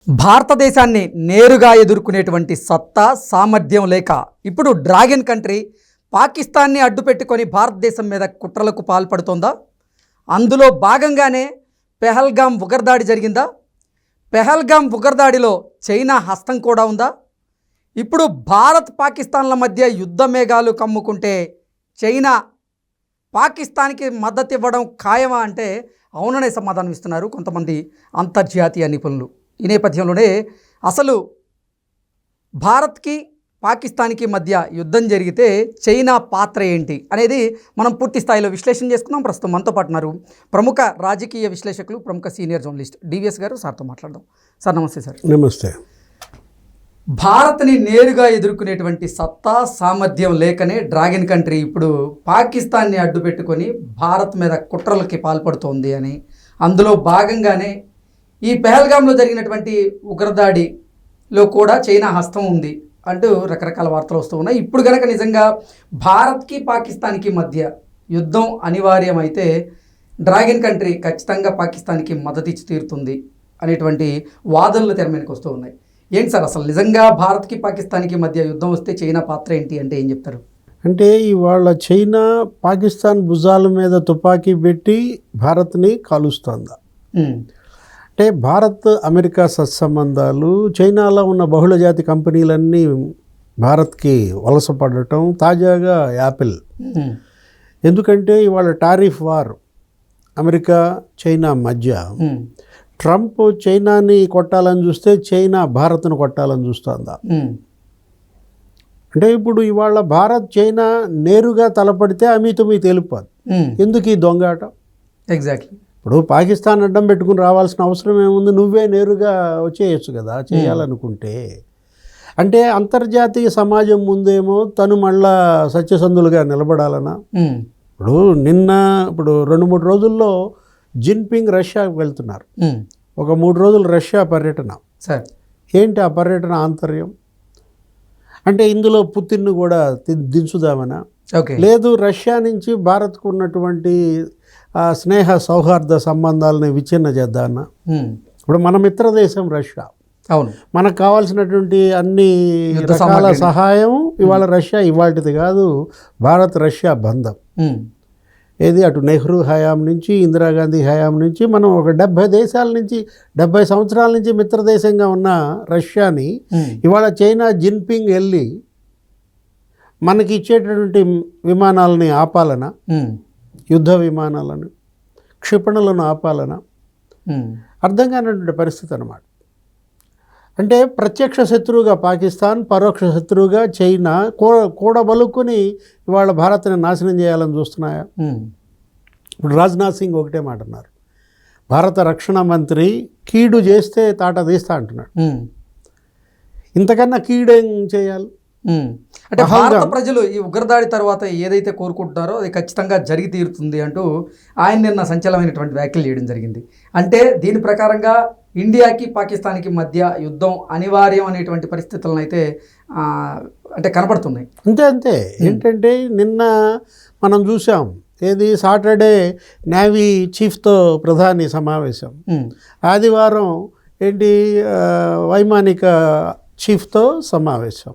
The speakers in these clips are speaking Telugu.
భారతదేశాన్ని నేరుగా ఎదుర్కొనేటువంటి సత్తా సామర్థ్యం లేక ఇప్పుడు డ్రాగన్ కంట్రీ పాకిస్తాన్ని అడ్డుపెట్టుకొని భారతదేశం మీద కుట్రలకు పాల్పడుతోందా? అందులో భాగంగానే పెహల్గాం ఉగ్రదాడి జరిగిందా? పెహల్గాం ఉగ్రదాడిలో చైనా హస్తం కూడా ఉందా? ఇప్పుడు భారత్ పాకిస్తాన్ల మధ్య యుద్ధ మేఘాలు కమ్ముకుంటే చైనా పాకిస్తాన్కి మద్దతు ఇవ్వడం ఖాయమా అంటే అవుననే సమాధానం ఇస్తున్నారు కొంతమంది అంతర్జాతీయ నిపుణులు. ఈ నేపథ్యంలోనే అసలు భారత్కి పాకిస్తాన్కి మధ్య యుద్ధం జరిగితే చైనా పాత్ర ఏంటి అనేది మనం పూర్తి స్థాయిలో విశ్లేషణ చేసుకుందాం. ప్రస్తుతం మనతో పాటు ఉన్నారు ప్రముఖ రాజకీయ విశ్లేషకులు, ప్రముఖ సీనియర్ జర్నలిస్ట్ డివిఎస్ గారు. సార్తో మాట్లాడదాం. సార్ నమస్తే. సార్ నమస్తే. భారత్ని నేరుగా ఎదుర్కొనేటువంటి సత్తా సామర్థ్యం లేకనే డ్రాగన్ కంట్రీ ఇప్పుడు పాకిస్తాన్ని అడ్డుపెట్టుకొని భారత్ మీద కుట్రలకి పాల్పడుతోంది అని, అందులో భాగంగానే ఈ పెహల్గాంలో జరిగినటువంటి ఉగ్రదాడిలో కూడా చైనా హస్తం ఉంది అంటూ రకరకాల వార్తలు వస్తూ ఉన్నాయి. ఇప్పుడు కనుక నిజంగా భారత్కి పాకిస్తాన్కి మధ్య యుద్ధం అనివార్యమైతే డ్రాగన్ కంట్రీ ఖచ్చితంగా పాకిస్తాన్కి మద్దతు ఇచ్చి తీరుతుంది అనేటువంటి వాదనలు తెర మీదకి వస్తూ ఉన్నాయి. ఏంటి సార్ అసలు నిజంగా భారత్కి పాకిస్తాన్కి మధ్య యుద్ధం వస్తే చైనా పాత్ర ఏంటి అంటే ఏం చెప్తారు? అంటే ఇవాళ చైనా పాకిస్తాన్ భుజాల మీద తుపాకీ పెట్టి భారత్ని కాలుస్తోందా? అంటే భారత్ అమెరికా సత్సంబంధాలు, చైనాలో ఉన్న బహుళజాతి కంపెనీలన్నీ భారత్కి వలసపడటం, తాజాగా యాపిల్. ఎందుకంటే ఇవాళ టారిఫ్ వార్ అమెరికా చైనా మధ్య. ట్రంప్ చైనాని కొట్టాలని చూస్తే చైనా భారత్ను కొట్టాలని చూస్తోందా? అంటే ఇప్పుడు ఇవాళ భారత్ చైనా నేరుగా తలపడితే అమితుమి తెలిపాలి. ఎందుకు ఈ దొంగాట? ఎగ్జాక్ట్లీ. ఇప్పుడు పాకిస్తాన్ అడ్డం పెట్టుకుని రావాల్సిన అవసరం ఏముంది? నువ్వే నేరుగా వచ్చేయచ్చు కదా చేయాలనుకుంటే. అంటే అంతర్జాతీయ సమాజం ముందేమో తను మళ్ళా సత్యసంధులుగా నిలబడాలనా? ఇప్పుడు 2-3 రోజుల్లో జిన్పింగ్ రష్యాకు వెళ్తున్నారు. ఒక 3 రోజులు రష్యా పర్యటన. ఏంటి ఆ పర్యటన ఆంతర్యం? అంటే ఇందులో పుతిన్ను కూడా దించుదామనా? లేదు, రష్యా నుంచి భారత్కు ఉన్నటువంటి స్నేహ సౌహార్ద సంబంధాలని విచ్ఛిన్న చేద్దామన్నా? ఇప్పుడు మన మిత్ర దేశం రష్యా. అవును, మనకు కావాల్సినటువంటి అన్ని రకాల సహాయం ఇవాళ రష్యా ఇవాళది కాదు, భారత్ రష్యా బంధం. ఏది అటు నెహ్రూ హయాం నుంచి, ఇందిరాగాంధీ హయాం నుంచి మనం ఒక 70 దేశాల నుంచి, 70 సంవత్సరాల నుంచి మిత్రదేశంగా ఉన్న రష్యాని ఇవాళ చైనా జిన్పింగ్ వెళ్ళి మనకి ఇచ్చేటటువంటి విమానాలని ఆపాలనా? యుద్ధ విమానాలను, క్షిపణులను ఆపాలనా? అర్థం కానటువంటి పరిస్థితి అన్నమాట. అంటే ప్రత్యక్ష శత్రువుగా పాకిస్తాన్, పరోక్ష శత్రువుగా చైనా కూడబలుక్కుని ఇవాళ భారత్ని నాశనం చేయాలని చూస్తున్నాయా? ఇప్పుడు రాజ్నాథ్ సింగ్ ఒకటే మాట అన్నారు, భారత రక్షణ మంత్రి కీడు చేస్తే తాట తీస్తా అంటున్నాడు. ఇంతకన్నా కీడేం చేయాలి? అంటే భారత ప్రజలు ఈ ఉగ్రదాడి తర్వాత ఏదైతే కోరుకుంటున్నారో అది ఖచ్చితంగా జరిగి తీరుతుంది అంటూ ఆయన నిన్న సంచలనమైనటువంటి వ్యాఖ్యలు చేయడం జరిగింది. అంటే దీని ప్రకారంగా ఇండియాకి పాకిస్తాన్కి మధ్య యుద్ధం అనివార్యం అనేటువంటి పరిస్థితులను అయితే అంటే కనపడుతున్నాయి. అంతే. ఏంటంటే నిన్న మనం చూసాం, ఏది సాటర్డే నేవీ చీఫ్తో ప్రధాని సమావేశం, ఆదివారం ఏంటి వైమానిక చీఫ్తో సమావేశం.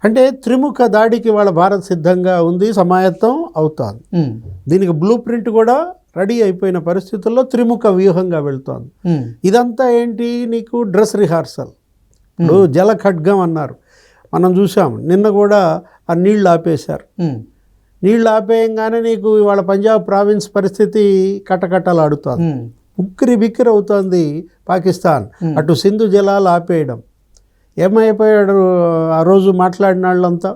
అంటే త్రిముఖ దాడికి వాళ్ళ భారత్ సిద్ధంగా ఉంది, సమాయత్తం అవుతోంది. దీనికి బ్లూ ప్రింట్ కూడా రెడీ అయిపోయిన పరిస్థితుల్లో త్రిముఖ వ్యూహంగా వెళ్తోంది. ఇదంతా ఏంటి? నీకు డ్రెస్ రిహార్సల్. ఇప్పుడు జల ఖడ్గం అన్నారు, మనం చూసాం. నిన్న కూడా ఆ నీళ్లు ఆపేశారు. నీళ్లు ఆపేయంగానే నీకు ఇవాళ పంజాబ్ ప్రావిన్స్ పరిస్థితి కట్టకట్టలాడుతోంది. ఉక్కిరి బిక్కిరి అవుతోంది పాకిస్తాన్. అటు సింధు జలాలు ఆపేయడం. ఏమైపోయాడు ఆ రోజు మాట్లాడిన వాళ్ళంతా?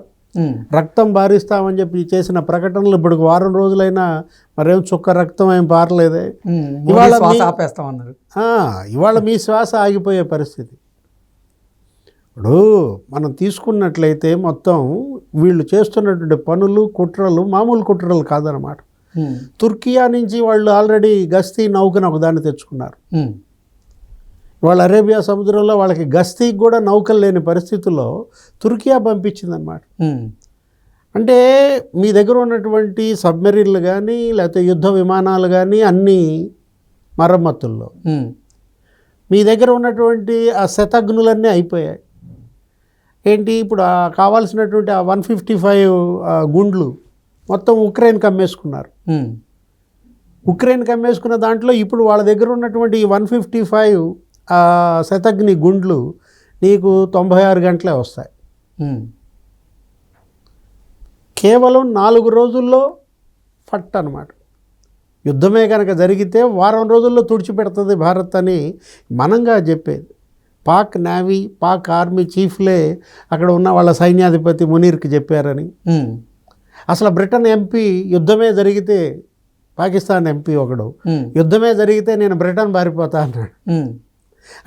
రక్తం బారిస్తామని చెప్పి చేసిన ప్రకటనలు ఇప్పుడు 1 వారం రోజులైనా మరేం చుక్క రక్తం ఏం పారలేదే. ఇవాళ మీ శ్వాస ఆగిపోయే పరిస్థితి. ఇప్పుడు మనం తీసుకున్నట్లయితే మొత్తం వీళ్ళు చేస్తున్నటువంటి పనులు, కుట్రలు మామూలు కుట్రలు కాదనమాట. తుర్కియా నుంచి వాళ్ళు ఆల్రెడీ గస్తీ నౌకను ఒకదాన్ని తెచ్చుకున్నారు. వాళ్ళ అరేబియా సముద్రంలో వాళ్ళకి గస్తీకి కూడా నౌకలు లేని పరిస్థితుల్లో తుర్కియా పంపించిందనమాట. అంటే మీ దగ్గర ఉన్నటువంటి సబ్మెరీన్లు కానీ లేకపోతే యుద్ధ విమానాలు కానీ అన్నీ మరమ్మతుల్లో, మీ దగ్గర ఉన్నటువంటి ఆ శతఘ్నులన్నీ అయిపోయాయి. ఏంటి ఇప్పుడు కావాల్సినటువంటి ఆ 155 గుండ్లు మొత్తం ఉక్రెయిన్కి అమ్మేసుకున్నారు. ఉక్రెయిన్కి అమ్మేసుకున్న దాంట్లో ఇప్పుడు వాళ్ళ దగ్గర ఉన్నటువంటి ఈ 155 శతఘ్ని గుండ్లు నీకు 96 గంటలే వస్తాయి. కేవలం 4 రోజుల్లో ఫట్ అన్నమాట. యుద్ధమే కనుక జరిగితే వారం రోజుల్లో తుడిచిపెడుతుంది భారత్ అని మనంగా చెప్పేది. పాక్ నేవీ, పాక్ ఆర్మీ చీఫ్లే అక్కడ ఉన్న వాళ్ళ సైన్యాధిపతి మునీర్కి చెప్పారని. అసలు బ్రిటన్ ఎంపీ యుద్ధమే జరిగితే, పాకిస్తాన్ ఎంపీ ఒకడు యుద్ధమే జరిగితే నేను బ్రిటన్ పారిపోతా అన్నాడు.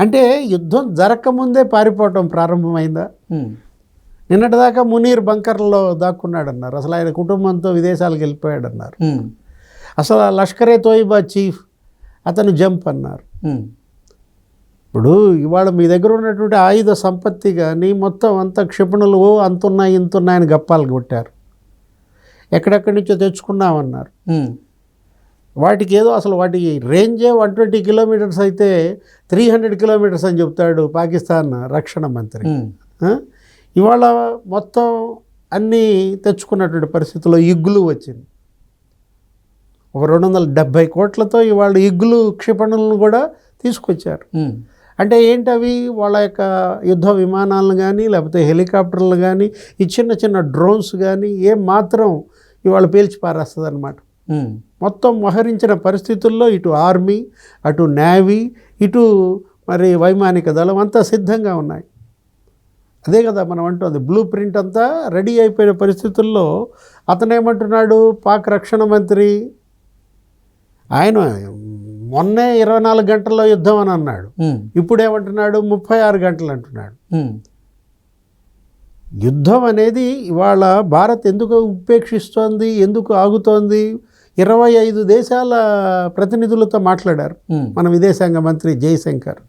అంటే యుద్ధం జరగకముందే పారిపోవటం ప్రారంభమైందా? నిన్నటిదాకా మునీర్ బంకర్లో దాక్కున్నాడన్నారు. అసలు ఆయన కుటుంబంతో విదేశాలకు వెళ్ళిపోయాడన్నారు. అసలు లష్కరే తోయిబా చీఫ్ అతను జంప్ అన్నారు. ఇప్పుడు ఇవాళ మీ దగ్గర ఉన్నటువంటి ఆయుధ సంపత్తి కానీ మొత్తం అంత క్షిపణులు అంతున్నాయి ఇంతున్నాయని గప్పాలు కొట్టారు. ఎక్కడెక్కడి నుంచో తెచ్చుకున్నామన్నారు. వాటికి ఏదో అసలు వాటి రేంజే 120 కిలోమీటర్స్ అయితే 300 కిలోమీటర్స్ అని చెప్తాడు పాకిస్తాన్ రక్షణ మంత్రి. ఇవాళ మొత్తం అన్నీ తెచ్చుకున్నటువంటి పరిస్థితుల్లో ఇగ్గులు వచ్చింది. ఒక 270 కోట్లతో ఇవాళ ఇగ్గులు క్షిపణులను కూడా తీసుకొచ్చారు. అంటే ఏంటి అవి? వాళ్ళ యొక్క యుద్ధ విమానాలను కానీ లేకపోతే హెలికాప్టర్లు కానీ ఈ చిన్న చిన్న డ్రోన్స్ కానీ ఏం మాత్రం ఇవాళ పేల్చి పారేస్తుంది అనమాట. మొత్తం మోహరించిన పరిస్థితుల్లో ఇటు ఆర్మీ, అటు నేవీ, ఇటు మరి వైమానిక దళం అంతా సిద్ధంగా ఉన్నాయి. అదే కదా మనం అంటుంది. బ్లూ ప్రింట్ అంతా రెడీ అయిపోయిన పరిస్థితుల్లో అతనేమంటున్నాడు పాక్ రక్షణ మంత్రి, ఆయన మొన్నే 24 గంటల్లో యుద్ధం అని అన్నాడు. ఇప్పుడేమంటున్నాడు 36 గంటలు అంటున్నాడు. యుద్ధం అనేది ఇవాళ భారత్ ఎందుకు ఉపేక్షిస్తోంది, ఎందుకు ఆగుతోంది? 25 దేశాల ప్రతినిధులతో మాట్లాడారు మన విదేశాంగ మంత్రి జయశంకర్.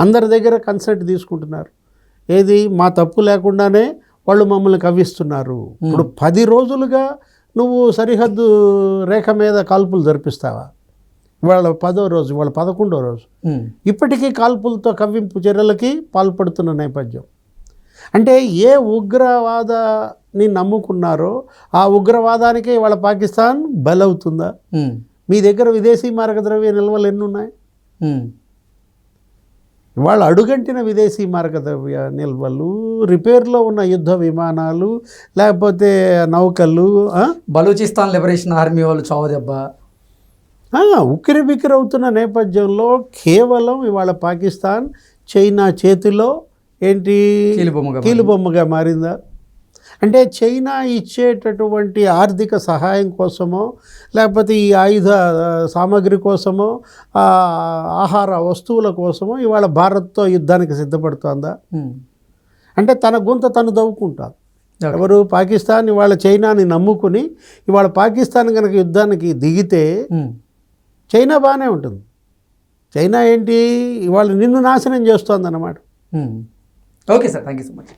అందరి దగ్గర కన్సల్ట్ తీసుకుంటున్నారు. ఏది మా తప్పు లేకుండానే వాళ్ళు మమ్మల్ని కవ్విస్తున్నారు. ఇప్పుడు 10 రోజులుగా నువ్వు సరిహద్దు రేఖ మీద కాల్పులు జరిపిస్తావా? ఇవాళ 10వ రోజు, ఇవాళ 11వ రోజు. ఇప్పటికీ కాల్పులతో కవ్వింపు చర్యలకి పాల్పడుతున్న నేపథ్యం. అంటే ఏ ఉగ్రవాదాన్ని నమ్ముకున్నారో ఆ ఉగ్రవాదానికే ఇవాళ పాకిస్తాన్ బలవుతుందా? మీ దగ్గర విదేశీ మార్గద్రవ్య నిల్వలు ఎన్ని ఉన్నాయి? ఇవాళ అడుగంటిన విదేశీ మార్గద్రవ్య నిల్వలు, రిపేర్లో ఉన్న యుద్ధ విమానాలు, లేకపోతే నౌకలు, బలూచిస్తాన్ లిబరేషన్ ఆర్మీ వాళ్ళు చావుదెబ్బ ఉక్కిరిబిక్కిరవుతున్న నేపథ్యంలో కేవలం ఇవాళ పాకిస్తాన్ చైనా చేతిలో ఏంటి కీలుబొమ్మగా మారిందా? అంటే చైనా ఇచ్చేటటువంటి ఆర్థిక సహాయం కోసమో లేకపోతే ఈ ఆయుధ సామాగ్రి కోసమో ఆహార వస్తువుల కోసమో ఇవాళ భారత్తో యుద్ధానికి సిద్ధపడుతోందా? అంటే తన గుంత తను దవ్వుకుంటారు. ఎవరు? పాకిస్తాన్ ఇవాళ చైనాని నమ్ముకుని ఇవాళ పాకిస్తాన్ కనుక యుద్ధానికి దిగితే చైనా బాగానే ఉంటుంది. చైనా ఏంటి ఇవాళ నిన్ను నాశనం చేస్తోంది అన్నమాట. Okay sir, thank you so much.